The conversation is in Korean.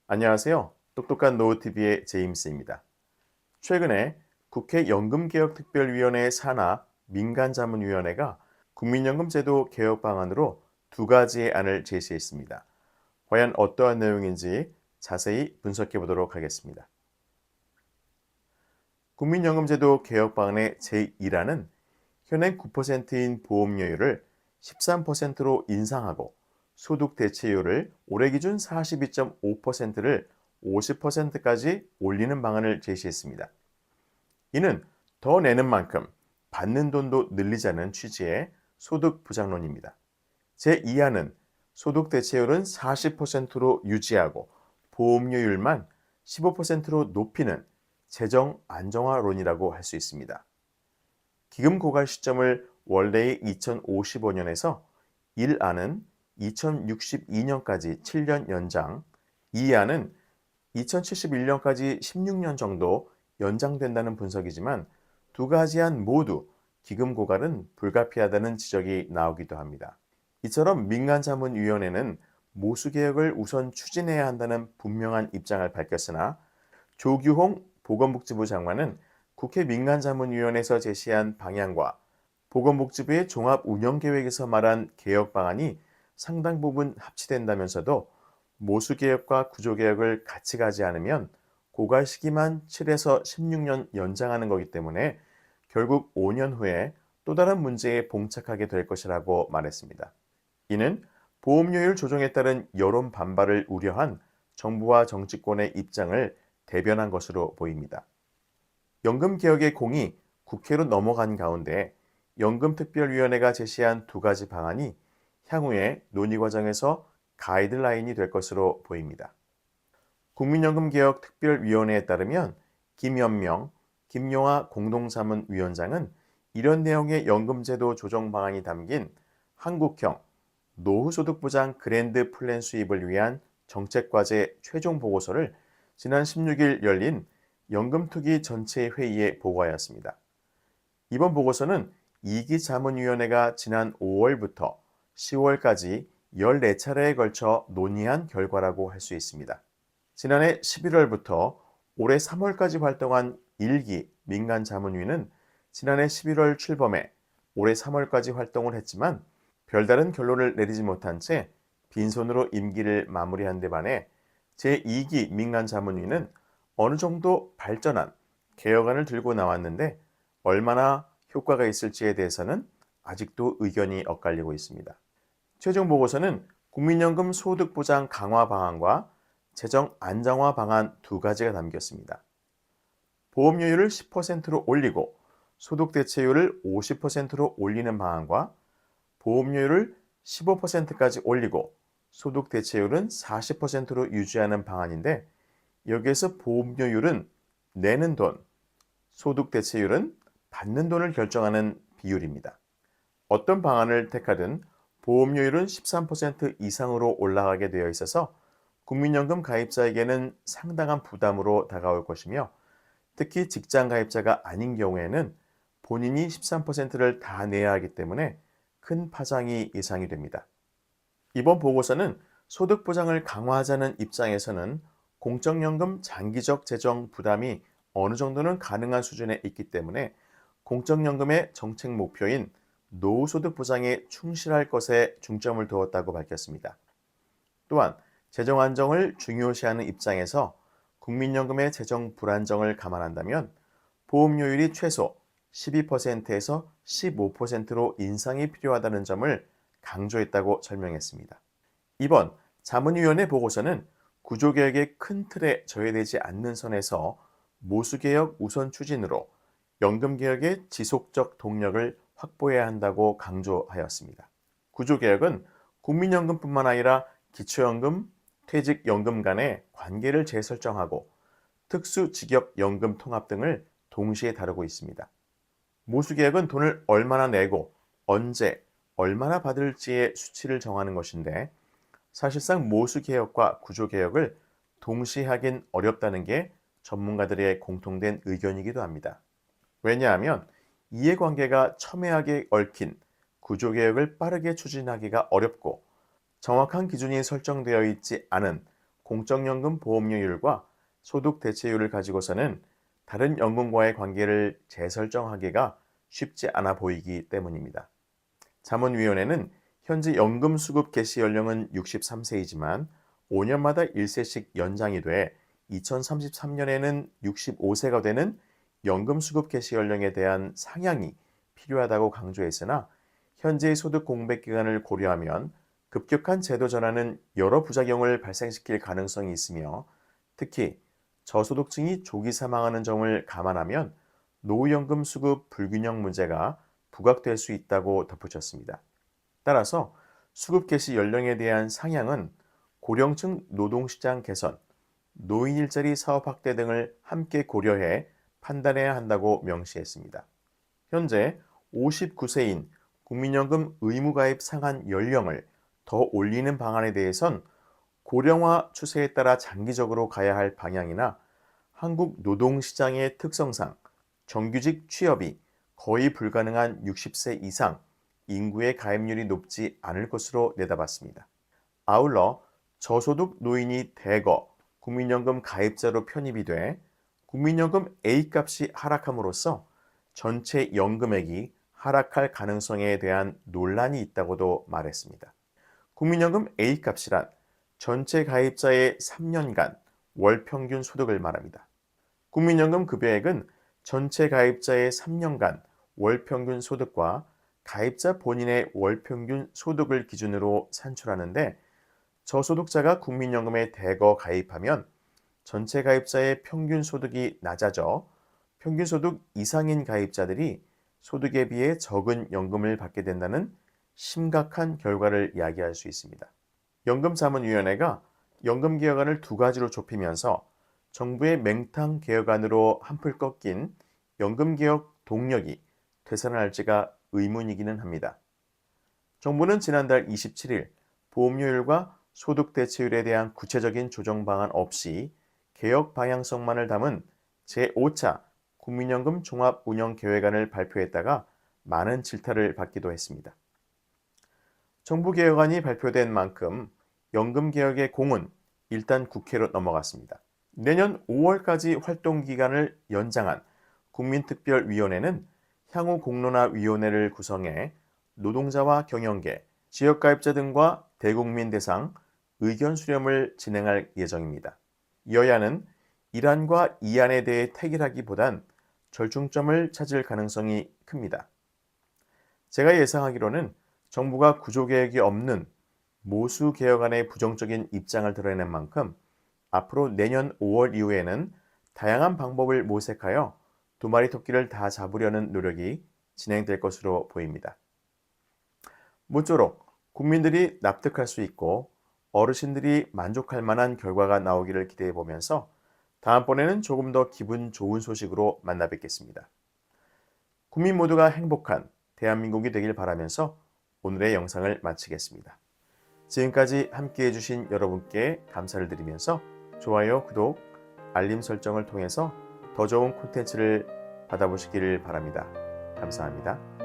안녕하세요. 똑똑한 노후TV의 제임스입니다. 최근에 국회 연금개혁특별위원회 산하 민간자문위원회가 국민연금제도 개혁 방안으로 두 가지의 안을 제시했습니다. 과연 어떠한 내용인지 자세히 분석해 보도록 하겠습니다. 국민연금제도 개혁 방안의 제1안은 현행 9%인 보험료율을 13%로 인상하고 소득 대체율을 올해 기준 42.5%를 50%까지 올리는 방안을 제시했습니다. 이는 더 내는 만큼 받는 돈도 늘리자는 취지의 소득 부장론입니다. 제2안은 소득 대체율은 40%로 유지하고 보험료율만 15%로 높이는 재정 안정화론이라고 할 수 있습니다. 기금 고갈 시점을 원래의 2055년에서 1안은 2062년까지 7년 연장, 2안은 2071년까지 16년 정도 연장된다는 분석이지만 두 가지 안 모두 기금 고갈은 불가피하다는 지적이 나오기도 합니다. 이처럼 민간자문위원회는 모수개혁을 우선 추진해야 한다는 분명한 입장을 밝혔으나 조규홍 보건복지부 장관은 국회 민간자문위원회에서 제시한 방향과 보건복지부의 종합운영계획에서 말한 개혁 방안이 상당 부분 합치된다면서도 모수개혁과 구조개혁을 같이 가지 않으면 고갈 시기만 7에서 16년 연장하는 거기 때문에 결국 5년 후에 또 다른 문제에 봉착하게 될 것이라고 말했습니다. 이는 보험료율 조정에 따른 여론 반발을 우려한 정부와 정치권의 입장을 대변한 것으로 보입니다. 연금개혁의 공이 국회로 넘어간 가운데 연금특별위원회가 제시한 두 가지 방안이 향후의 논의 과정에서 가이드라인이 될 것으로 보입니다. 국민연금개혁특별위원회에 따르면 김연명, 김용하 공동자문위원장은 이런 내용의 연금제도 조정 방안이 담긴 한국형 노후소득보장 그랜드 플랜 수립을 위한 정책과제 최종 보고서를 지난 16일 열린 연금투기 전체 회의에 보고하였습니다. 이번 보고서는 2기 자문위원회가 지난 5월부터 10월까지 14차례에 걸쳐 논의한 결과라고 할 수 있습니다. 지난해 11월부터 올해 3월까지 활동한 1기 민간자문위는 지난해 11월 출범해 올해 3월까지 활동을 했지만 별다른 결론을 내리지 못한 채 빈손으로 임기를 마무리한 데 반해 제2기 민간자문위는 어느 정도 발전한 개혁안을 들고 나왔는데 얼마나 효과가 있을지에 대해서는 아직도 의견이 엇갈리고 있습니다. 최종 보고서는 국민연금 소득보장 강화 방안과 재정 안정화 방안 두 가지가 담겼습니다. 보험료율을 10%로 올리고 소득 대체율을 50%로 올리는 방안과 보험료율을 15%까지 올리고 소득 대체율은 40%로 유지하는 방안인데 여기에서 보험료율은 내는 돈, 소득 대체율은 받는 돈을 결정하는 비율입니다. 어떤 방안을 택하든 보험료율은 13% 이상으로 올라가게 되어 있어서 국민연금 가입자에게는 상당한 부담으로 다가올 것이며 특히 직장 가입자가 아닌 경우에는 본인이 13%를 다 내야 하기 때문에 큰 파장이 예상이 됩니다. 이번 보고서는 소득 보장을 강화하자는 입장에서는 공적연금 장기적 재정 부담이 어느 정도는 가능한 수준에 있기 때문에 공적연금의 정책 목표인 노후소득 보장에 충실할 것에 중점을 두었다고 밝혔습니다. 또한 재정 안정을 중요시하는 입장에서 국민연금의 재정 불안정을 감안한다면 보험료율이 최소 12%에서 15%로 인상이 필요하다는 점을 강조했다고 설명했습니다. 이번 자문위원회 보고서는 구조개혁의 큰 틀에 저해되지 않는 선에서 모수개혁 우선 추진으로 연금개혁의 지속적 동력을 확보해야 한다고 강조하였습니다. 구조개혁은 국민연금뿐만 아니라 기초연금, 퇴직연금 간의 관계를 재설정하고 특수직역연금 통합 등을 동시에 다루고 있습니다. 모수개혁은 돈을 얼마나 내고 언제, 얼마나 받을지의 수치를 정하는 것인데 사실상 모수개혁과 구조개혁을 동시에 하긴 어렵다는 게 전문가들의 공통된 의견이기도 합니다. 왜냐하면 이해관계가 첨예하게 얽힌 구조개혁을 빠르게 추진하기가 어렵고 정확한 기준이 설정되어 있지 않은 공적연금 보험료율과 소득 대체율을 가지고서는 다른 연금과의 관계를 재설정하기가 쉽지 않아 보이기 때문입니다. 자문위원회는 현재 연금 수급 개시 연령은 63세이지만 5년마다 1세씩 연장이 돼 2033년에는 65세가 되는 연금 수급 개시 연령에 대한 상향이 필요하다고 강조했으나 현재의 소득 공백 기간을 고려하면 급격한 제도 전환은 여러 부작용을 발생시킬 가능성이 있으며 특히 저소득층이 조기 사망하는 점을 감안하면 노후연금 수급 불균형 문제가 부각될 수 있다고 덧붙였습니다. 따라서 수급 개시 연령에 대한 상향은 고령층 노동시장 개선, 노인 일자리 사업 확대 등을 함께 고려해 판단해야 한다고 명시했습니다. 현재 59세인 국민연금 의무가입 상한 연령을 더 올리는 방안에 대해선 고령화 추세에 따라 장기적으로 가야 할 방향이나 한국 노동시장의 특성상 정규직 취업이 거의 불가능한 60세 이상 인구의 가입률이 높지 않을 것으로 내다봤습니다. 아울러 저소득 노인이 대거 국민연금 가입자로 편입이 돼 국민연금 A값이 하락함으로써 전체 연금액이 하락할 가능성에 대한 논란이 있다고도 말했습니다. 국민연금 A값이란 전체 가입자의 3년간 월 평균 소득을 말합니다. 국민연금 급여액은 전체 가입자의 3년간 월 평균 소득과 가입자 본인의 월 평균 소득을 기준으로 산출하는데 저소득자가 국민연금에 대거 가입하면 전체 가입자의 평균 소득이 낮아져 평균 소득 이상인 가입자들이 소득에 비해 적은 연금을 받게 된다는 심각한 결과를 야기할 수 있습니다. 연금자문위원회가 연금개혁안을 두 가지로 좁히면서 정부의 맹탕 개혁안으로 한풀 꺾인 연금개혁 동력이 되살아날지가 의문이기는 합니다. 정부는 지난달 27일 보험료율과 소득 대체율에 대한 구체적인 조정 방안 없이 개혁 방향성만을 담은 제5차 국민연금 종합운영계획안을 발표했다가 많은 질타를 받기도 했습니다. 정부 개혁안이 발표된 만큼 연금개혁의 공은 일단 국회로 넘어갔습니다. 내년 5월까지 활동기간을 연장한 국민특별위원회는 향후 공론화위원회를 구성해 노동자와 경영계, 지역가입자 등과 대국민 대상 의견 수렴을 진행할 예정입니다. 여야는 일안과 이안에 대해 택일하기보단 절충점을 찾을 가능성이 큽니다. 제가 예상하기로는 정부가 구조개혁이 없는 모수 개혁안에 부정적인 입장을 드러낸 만큼 앞으로 내년 5월 이후에는 다양한 방법을 모색하여 두 마리 토끼를 다 잡으려는 노력이 진행될 것으로 보입니다. 모쪼록 국민들이 납득할 수 있고 어르신들이 만족할 만한 결과가 나오기를 기대해 보면서 다음번에는 조금 더 기분 좋은 소식으로 만나 뵙겠습니다. 국민 모두가 행복한 대한민국이 되길 바라면서 오늘의 영상을 마치겠습니다. 지금까지 함께해 주신 여러분께 감사를 드리면서 좋아요, 구독, 알림 설정을 통해서 더 좋은 콘텐츠를 받아보시기를 바랍니다. 감사합니다.